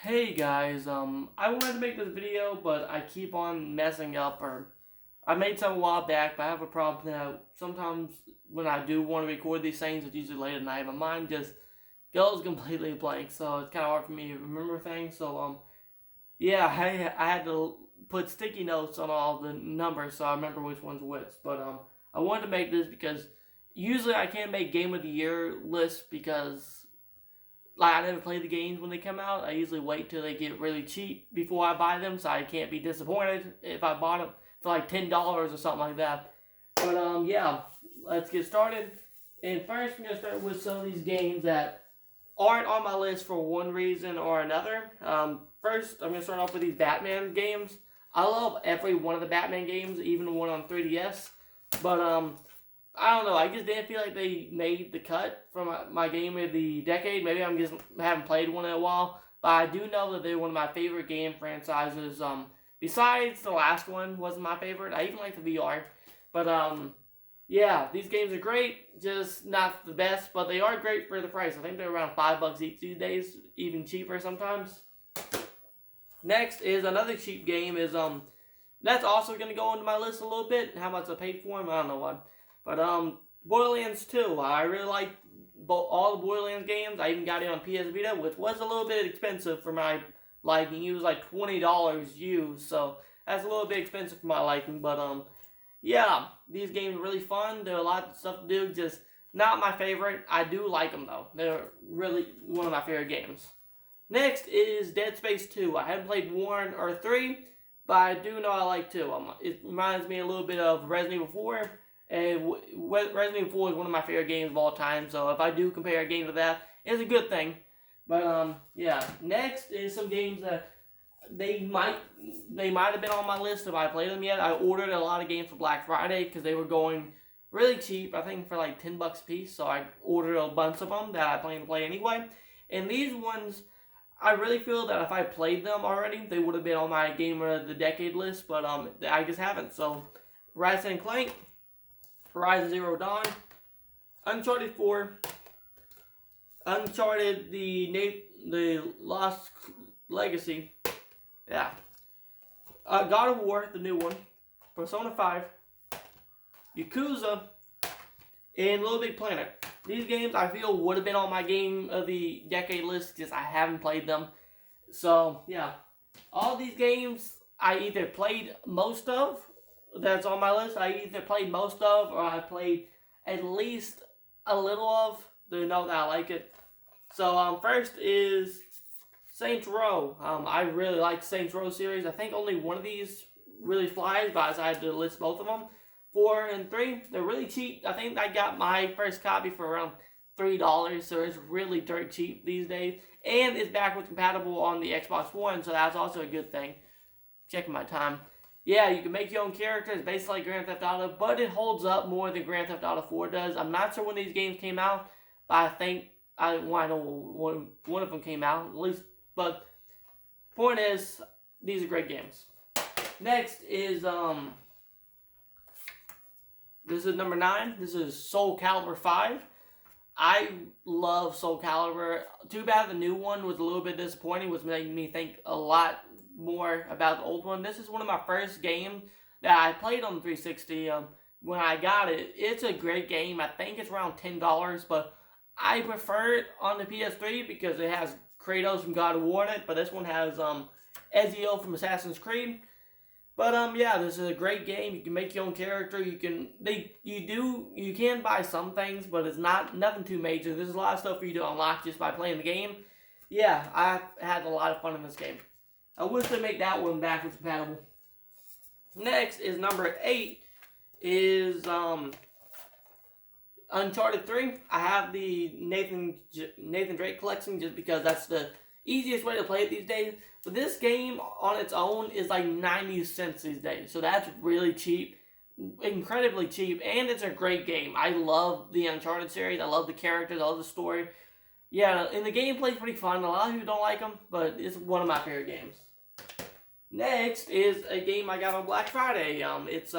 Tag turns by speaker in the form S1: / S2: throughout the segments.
S1: Hey guys, I wanted to make this video, but I keep on messing up, or I made some a while back, but I have a problem now. Sometimes when I do want to record these things, it's usually late at night. My mind just goes completely blank, so it's kind of hard for me to remember things. Yeah, I had to put sticky notes on all the numbers so I remember which one's which. I wanted to make this because usually I can't make game of the year lists because I never play the games when they come out. I usually wait till they get really cheap before I buy them, so I can't be disappointed if I bought them for like $10 or something like that. Yeah, let's get started. And first, I'm gonna start with some of these games that aren't on my list for one reason or another. First, I'm gonna start off with these Batman games. I love every one of the Batman games, even the one on 3DS. But I don't know. I just didn't feel like they made the cut from my game of the decade. Maybe I'm just haven't played one in a while, but I do know that they're one of my favorite game franchises. Besides the last one wasn't my favorite. I even like the VR, but yeah, these games are great. Just not the best, but they are great for the price. I think they're around $5 each these days, even cheaper sometimes. Next is another cheap game. That's also gonna go into my list a little bit. How much I paid for them, I don't know what. Borderlands 2, I really like all the Borderlands games. I even got it on PS Vita, which was a little bit expensive for my liking. It was like $20 used, so that's a little bit expensive for my liking. Yeah, these games are really fun. There are a lot of stuff to do, just not my favorite. I do like them though. They're really one of my favorite games. Next is Dead Space 2. I haven't played 1 or 3, but I do know I like 2. It reminds me a little bit of Resident Evil 4. And Resident Evil 4 is one of my favorite games of all time, so if I do compare a game to that, it's a good thing. Yeah. Next is some games that they might have been on my list if I played them yet. I ordered a lot of games for Black Friday because they were going really cheap. I think for like $10 a piece, so I ordered a bunch of them that I plan to play anyway. And these ones, I really feel that if I played them already, they would have been on my Game of the Decade list, but I just haven't. So, Ratchet and Clank, Horizon Zero Dawn, Uncharted 4, Uncharted the Lost Legacy, yeah, God of War, the new one, Persona 5, Yakuza, and Little Big Planet. These games I feel would have been on my Game of the Decade list because I haven't played them. So yeah, all these games I either played most of that's on my list. I either played most of or I played at least a little of to know that I like it. First is Saints Row. I really like Saints Row series. I think only one of these really flies, but I decided to list both of them. 4 and 3, they're really cheap. I think I got my first copy for around $3, so it's really dirt cheap these days. And it's backwards compatible on the Xbox One, so that's also a good thing. Checking my time. Yeah, you can make your own characters, basically like Grand Theft Auto, but it holds up more than Grand Theft Auto 4 does. I'm not sure when these games came out, but I know one of them came out, at least. But point is, these are great games. Next is, this is number 9. This is Soul Calibur 5. I love Soul Calibur. Too bad the new one was a little bit disappointing, which made me think a lot more about the old one. This is one of my first games that I played on the 360 when I got it. It's a great game. I think it's around $10, but I prefer it on the PS3 because it has Kratos from God of War in it, but this one has Ezio from Assassin's Creed. Yeah, this is a great game. You can make your own character. You can buy some things, but it's nothing too major. There's a lot of stuff for you to unlock just by playing the game. Yeah, I had a lot of fun in this game. I wish they make that one backwards compatible. Next is number 8 is Uncharted 3. I have the Nathan Drake collection just because that's the easiest way to play it these days. But this game on its own is like 90 cents these days. So that's really cheap. Incredibly cheap. And it's a great game. I love the Uncharted series. I love the characters. I love the story. Yeah, and the gameplay's pretty fun. A lot of people don't like them, but it's one of my favorite games. Next is a game I got on Black Friday. It's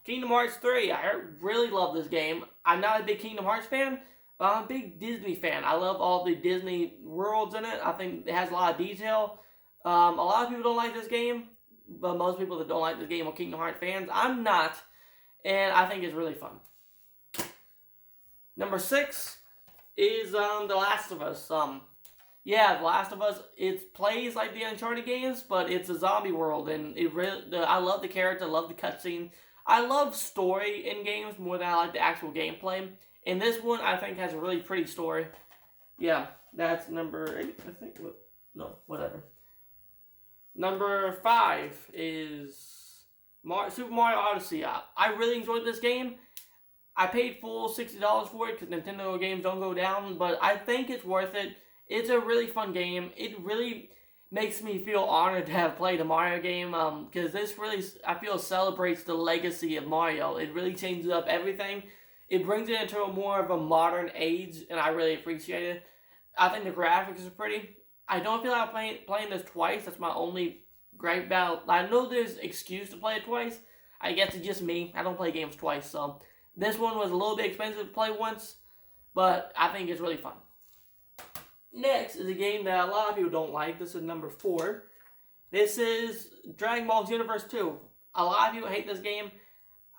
S1: Kingdom Hearts 3. I really love this game. I'm not a big Kingdom Hearts fan, But I'm a big Disney fan. I love all the Disney worlds in it. I think it has a lot of detail. A lot of people don't like this game, but most people that don't like this game are Kingdom Hearts fans. I'm not, and I think it's really fun. Number 6 is The Last of Us. Yeah, The Last of Us. It plays like the Uncharted games, but it's a zombie world, and I love the character, I love the cutscene. I love story in games more than I like the actual gameplay. And this one, I think, has a really pretty story. Yeah, that's number 8, I think. No, whatever. Number 5 is Super Mario Odyssey. I really enjoyed this game. I paid full $60 for it because Nintendo games don't go down, but I think it's worth it. It's a really fun game. It really makes me feel honored to have played a Mario game because this really, I feel, celebrates the legacy of Mario. It really changes up everything. It brings it into a more of a modern age, and I really appreciate it. I think the graphics are pretty. I don't feel like playing this twice. That's my only gripe about. I know there's excuse to play it twice. I guess it's just me. I don't play games twice, so this one was a little bit expensive to play once, but I think it's really fun. Next is a game that a lot of people don't like. This is number 4. This is Dragon Ball Xenoverse 2. A lot of people hate this game.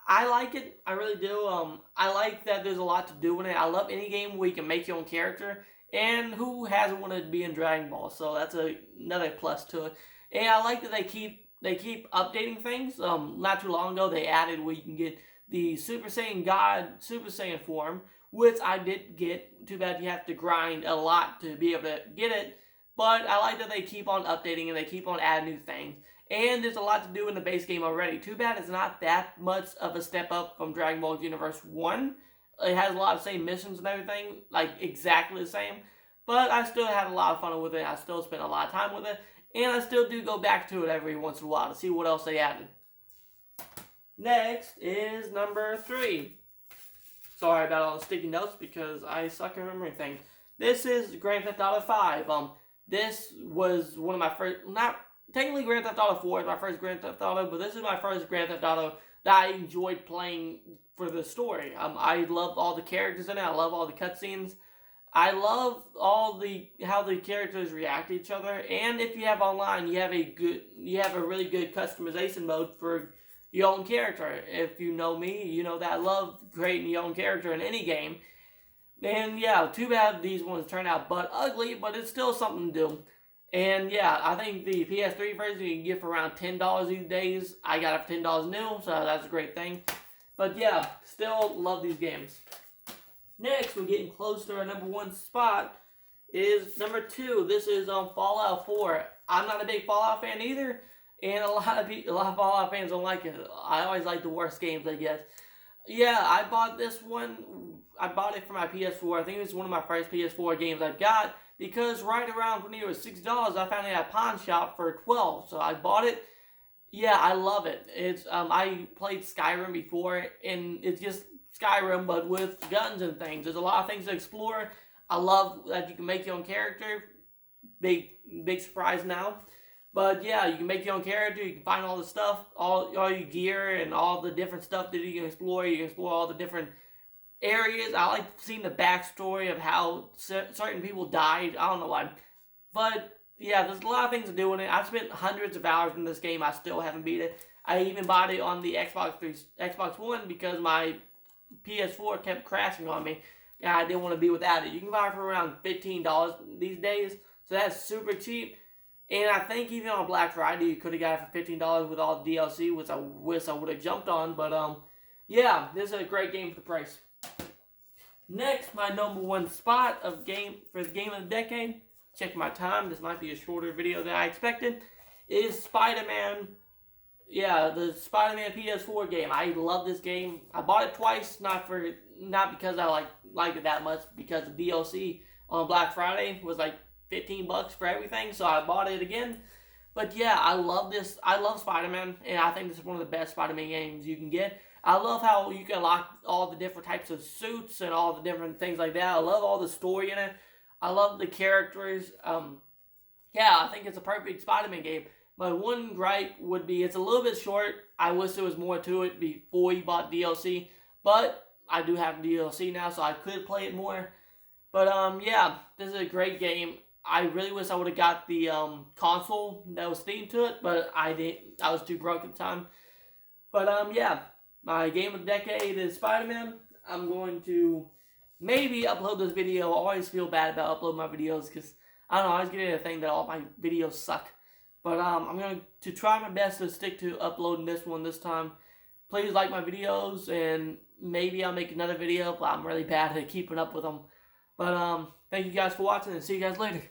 S1: I like it. I really do. I like that there's a lot to do in it. I love any game where you can make your own character. And who hasn't wanted to be in Dragon Ball? So that's another plus to it. And I like that they keep updating things. Not too long ago, they added where you can get the Super Saiyan God Super Saiyan form, which I did get. Too bad you have to grind a lot to be able to get it. But I like that they keep on updating and they keep on adding new things. And there's a lot to do in the base game already. Too bad it's not that much of a step up from Dragon Ball Xenoverse 1. It has a lot of the same missions and everything, like exactly the same. But I still had a lot of fun with it. I still spent a lot of time with it. And I still do go back to it every once in a while to see what else they added. Next is number 3. Sorry about all the sticky notes because I suck at remembering things. This is Grand Theft Auto 5. This was one of my first, not technically Grand Theft Auto 4 is my first Grand Theft Auto, but this is my first Grand Theft Auto that I enjoyed playing for the story. I love all the characters in it. I love all the cutscenes. I love how the characters react to each other. And if you have online, you have a really good customization mode for your own character. If you know me, you know that I love creating your own character in any game. And yeah, too bad these ones turn out butt ugly, but it's still something to do. And yeah, I think the PS3 version you can get for around $10 these days. I got it for $10 new, so that's a great thing. But yeah, still love these games. Next, we're getting close to our number 1 spot, is number 2. This is Fallout 4. I'm not a big Fallout fan either, and a lot of Fallout fans don't like it. I always like the worst games, I guess. Yeah, I bought this one. I bought it for my PS4. I think it was one of my first PS4 games I got, because right around when it was $6, I found it at a pawn shop for $12. So I bought it. Yeah, I love it. It's I played Skyrim before, and it's just Skyrim but with guns and things. There's a lot of things to explore. I love that you can make your own character. Big surprise now. But yeah, you can make your own character. You can find all the stuff, all your gear, and all the different stuff that you can explore. You can explore all the different areas. I like seeing the backstory of how certain people died. I don't know why. But yeah, there's a lot of things to do in it. I've spent hundreds of hours in this game. I still haven't beat it. I even bought it on the Xbox One because my PS4 kept crashing on me. And I didn't want to be without it. You can buy it for around $15 these days. So that's super cheap. And I think even on Black Friday, you could have got it for $15 with all the DLC, which I wish I would have jumped on. But yeah, this is a great game for the price. Next, my number 1 spot for the game of the decade. Check my time. This might be a shorter video than I expected. Is Spider-Man. Yeah, the Spider-Man PS4 game. I love this game. I bought it twice, not because I liked it that much, because the DLC on Black Friday was like $15 for everything, so I bought it again. But yeah, I love this. I love Spider-Man, and I think this is one of the best Spider-Man games you can get. I love how you can unlock all the different types of suits and all the different things like that. I love all the story in it. I love the characters. Yeah, I think it's a perfect Spider-Man game. My one gripe would be it's a little bit short. I wish there was more to it before you bought DLC. But I do have DLC now, so I could play it more. But yeah, this is a great game. I really wish I would have got the console that was themed to it, but I didn't. I was too broke at the time. But yeah, my game of the decade is Spider-Man. I'm going to maybe upload this video. I always feel bad about uploading my videos because I don't know. I always get a thing that all my videos suck. But I'm going to try my best to stick to uploading this one this time. Please like my videos, and maybe I'll make another video, but I'm really bad at keeping up with them. But thank you guys for watching, and see you guys later.